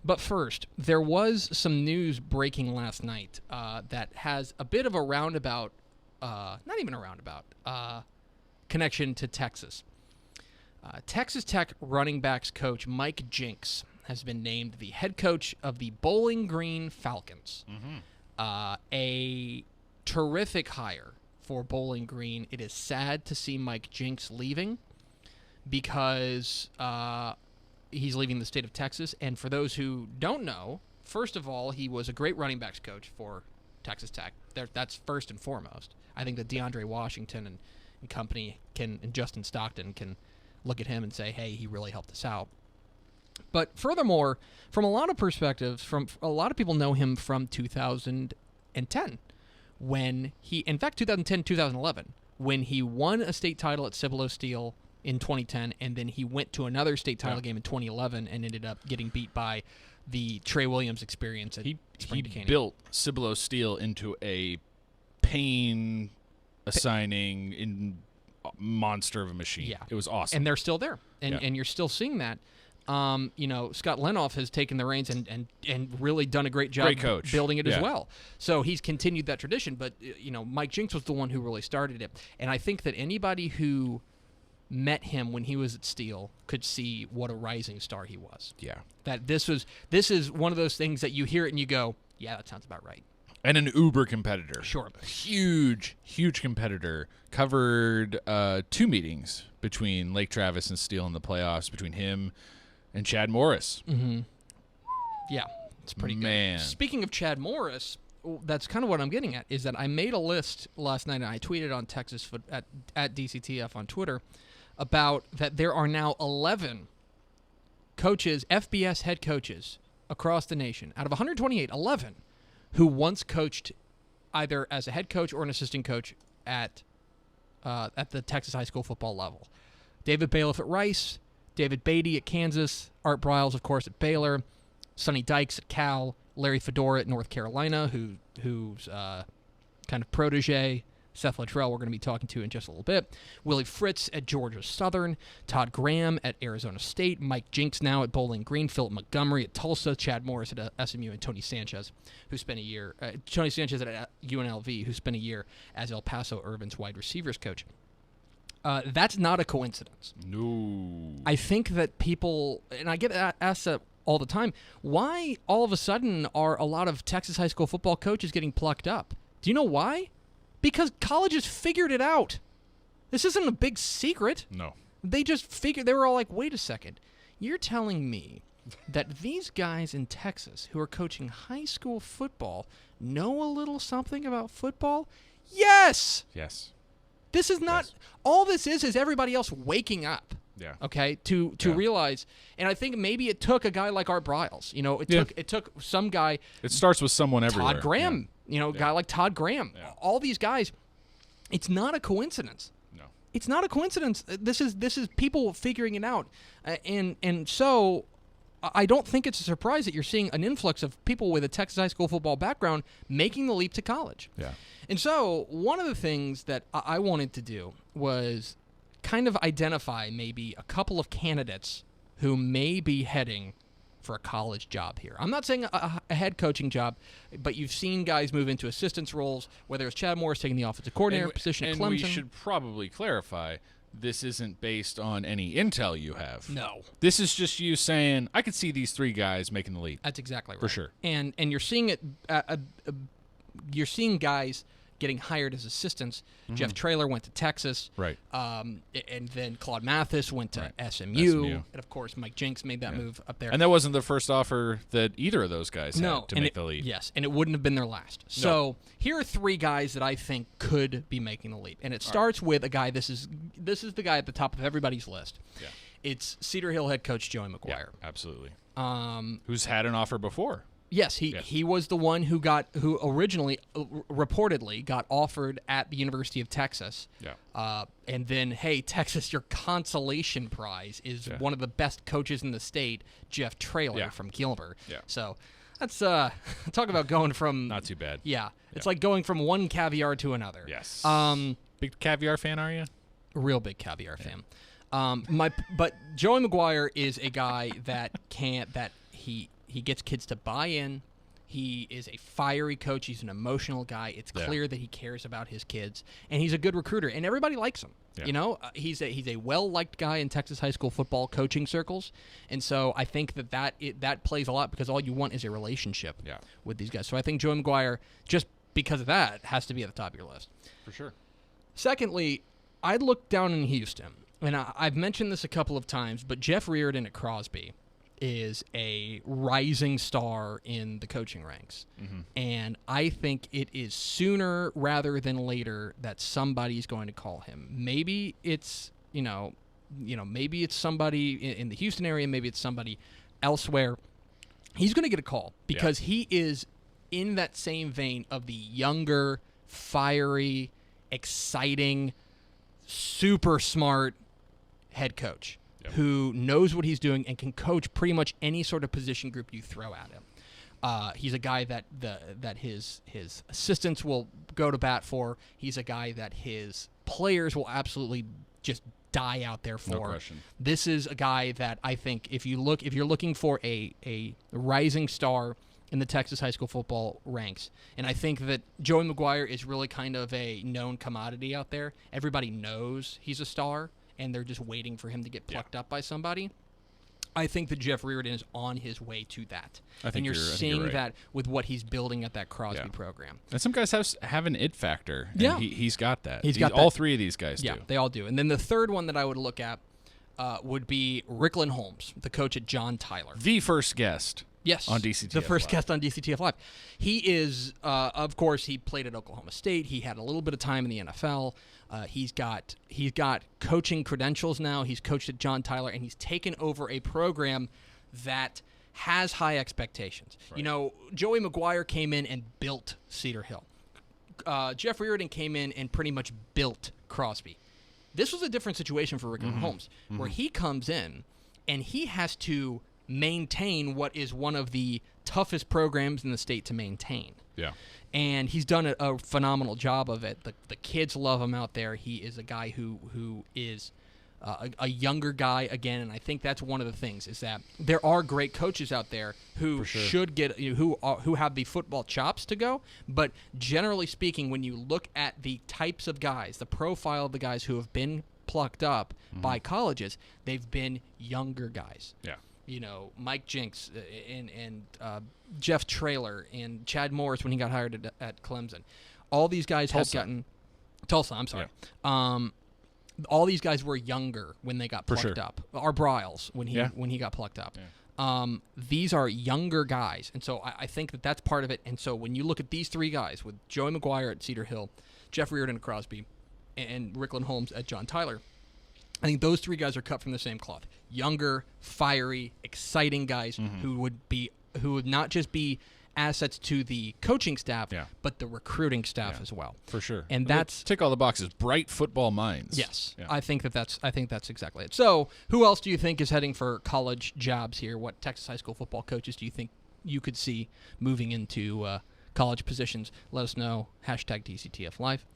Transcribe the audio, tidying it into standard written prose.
But first, there was some news breaking last night that has a bit of a roundabout, not even a roundabout, connection to Texas. Texas Tech running backs coach Mike Jinks has been named the head coach of the Bowling Green Falcons. A terrific hire for Bowling Green. It is sad to see Mike Jinks leaving because he's leaving the state of Texas. And for those who don't know, first of all, he was a great running backs coach for Texas Tech. That's first and foremost. I think that DeAndre Washington and company and Justin Stockton can look at him and say, hey, he really helped us out. But furthermore, from a lot of perspectives, from a lot of people know him from 2010, when he, in fact, 2010, 2011, when he won a state title at Cibolo Steele in 2010, and then he went to another state title game in 2011 and ended up getting beat by the Trey Williams experience at Spring Decaney. He built Cibolo Steele into a pain assigning in monster of a machine. Yeah. It was awesome. And they're still there. And you're still seeing that. Scott Lenoff has taken the reins and really done a great job building it as well. So he's continued that tradition. But, Mike Jinks was the one who really started it. And I think that anybody who met him when he was at Steele could see what a rising star he was. Yeah. That this is one of those things that you hear it and you go, yeah, that sounds about right. And an uber competitor. Sure. Huge competitor. Covered 2 meetings between Lake Travis and Steele in the playoffs, between him and Chad Morris. Mm-hmm. Yeah, it's pretty good. Speaking of Chad Morris, that's kind of what I'm getting at, is that I made a list last night, and I tweeted on Texas at DCTF on Twitter, about that there are now 11 coaches, FBS head coaches, across the nation. Out of 128, 11 who once coached either as a head coach or an assistant coach at the Texas high school football level. David Bailiff at Rice, David Beatty at Kansas, Art Briles, of course, at Baylor, Sonny Dykes at Cal, Larry Fedora at North Carolina, who's kind of protege, Seth Luttrell we're going to be talking to in just a little bit, Willie Fritz at Georgia Southern, Todd Graham at Arizona State, Mike Jinks now at Bowling Green, Philip Montgomery at Tulsa, Chad Morris at SMU, and Tony Sanchez, who spent a year, at UNLV, who spent a year as El Paso Irvin's wide receivers coach. That's not a coincidence. No. I think that people, and I get asked that all the time, why all of a sudden are a lot of Texas high school football coaches getting plucked up? Do you know why? Because colleges figured it out. This isn't a big secret. No. They just figured, they were all like, wait a second. You're telling me that these guys in Texas who are coaching high school football know a little something about football? Yes! Yes. This is not, all this is everybody else waking up. Yeah. Okay, to realize, and I think maybe it took a guy like Art Briles. It took some guy. It starts with someone everywhere. Todd Graham. A guy like Todd Graham. Yeah. All these guys. It's not a coincidence. No. It's not a coincidence. This is people figuring it out, and so I don't think it's a surprise that you're seeing an influx of people with a Texas high school football background making the leap to college. Yeah. And so one of the things that I wanted to do was kind of identify maybe a couple of candidates who may be heading for a college job here. I'm not saying a head coaching job, but you've seen guys move into assistance roles, whether it's Chad Morris taking the offensive coordinator position at Clemson. And we should probably clarify, this isn't based on any intel you have. No. This is just you saying, I could see these 3 guys making the leap. That's exactly right. For sure. And you're seeing it, you're seeing guys getting hired as assistants. Mm-hmm. Jeff Traylor went to Texas. Right. And then Claude Mathis went to SMU. And, of course, Mike Jinks made that move up there. And that wasn't the first offer that either of those guys had to make the leap. Yes, and it wouldn't have been their last. No. So here are 3 guys that I think could be making the leap. And it starts with a guy, this is the guy at the top of everybody's list. Yeah. It's Cedar Hill head coach Joey McGuire. Yeah, absolutely. Who's had an offer before. Yes, he was the one who originally reportedly got offered at the University of Texas. Yeah. And then, hey, Texas, your consolation prize is one of the best coaches in the state, Jeff Traylor from Gilbert. Yeah. So that's talk about going from not too bad. Yeah. It's like going from one caviar to another. Yes. Big caviar fan, are you? Real big caviar fan. But Joey McGuire is a guy that he he gets kids to buy in. He is a fiery coach. He's an emotional guy. It's clear that he cares about his kids, and he's a good recruiter, and everybody likes him. Yeah. You know, he's a well-liked guy in Texas high school football coaching circles, and so I think that plays a lot because all you want is a relationship with these guys. So I think Joey McGuire, just because of that, has to be at the top of your list. For sure. Secondly, I'd look down in Houston, and I've mentioned this a couple of times, but Jeff Reardon at Crosby is a rising star in the coaching ranks. Mm-hmm. And I think it is sooner rather than later that somebody's going to call him. Maybe it's, maybe it's somebody in the Houston area, maybe it's somebody elsewhere. He's going to get a call because he is in that same vein of the younger, fiery, exciting, super smart head coach. Who knows what he's doing and can coach pretty much any sort of position group you throw at him. He's a guy that his assistants will go to bat for. He's a guy that his players will absolutely just die out there for. No question. This is a guy that I think if you're looking for a rising star in the Texas high school football ranks, and I think that Joey McGuire is really kind of a known commodity out there. Everybody knows he's a star, and they're just waiting for him to get plucked up by somebody. I think that Jeff Reardon is on his way to that. And you're seeing that with what he's building at that Crosby program. And some guys have an it factor. And he's got that. He's got all that. Three of these guys do. Yeah, they all do. And then the third one that I would look at would be Rickland Holmes, the coach at John Tyler. The first guest. Yes, on DCTF the first Live. guest on DCTF Live. He is, of course, he played at Oklahoma State. He had a little bit of time in the NFL. He's got coaching credentials now. He's coached at John Tyler, and he's taken over a program that has high expectations. Right. You know, Joey McGuire came in and built Cedar Hill. Jeff Reardon came in and pretty much built Crosby. This was a different situation for Rickland Holmes, where he comes in and he has to maintain what is one of the toughest programs in the state to maintain. Yeah. And he's done a phenomenal job of it. The kids love him out there. He is a guy who is a younger guy again, and I think that's one of the things is that there are great coaches out there who should get who have the football chops to go. But generally speaking, when you look at the types of guys, the profile of the guys who have been plucked up by colleges, they've been younger guys. Yeah. You know, Mike Jinks and Jeff Traylor and Chad Morris when he got hired at Clemson. All these guys have gotten Tulsa. I'm sorry. Yeah. All these guys were younger when they got plucked up. Or Bryles when he got plucked up. Yeah. These are younger guys, and so I think that's part of it. And so when you look at these three guys with Joey McGuire at Cedar Hill, Jeff Reardon at Crosby, and Rickland Holmes at John Tyler, I think those three guys are cut from the same cloth. Younger, fiery, exciting guys who would not just be assets to the coaching staff, but the recruiting staff as well. For sure. And that's tick all the boxes. Bright football minds. Yes. Yeah. I think that's exactly it. So, who else do you think is heading for college jobs here? What Texas high school football coaches do you think you could see moving into college positions? Let us know. #DCTF Live.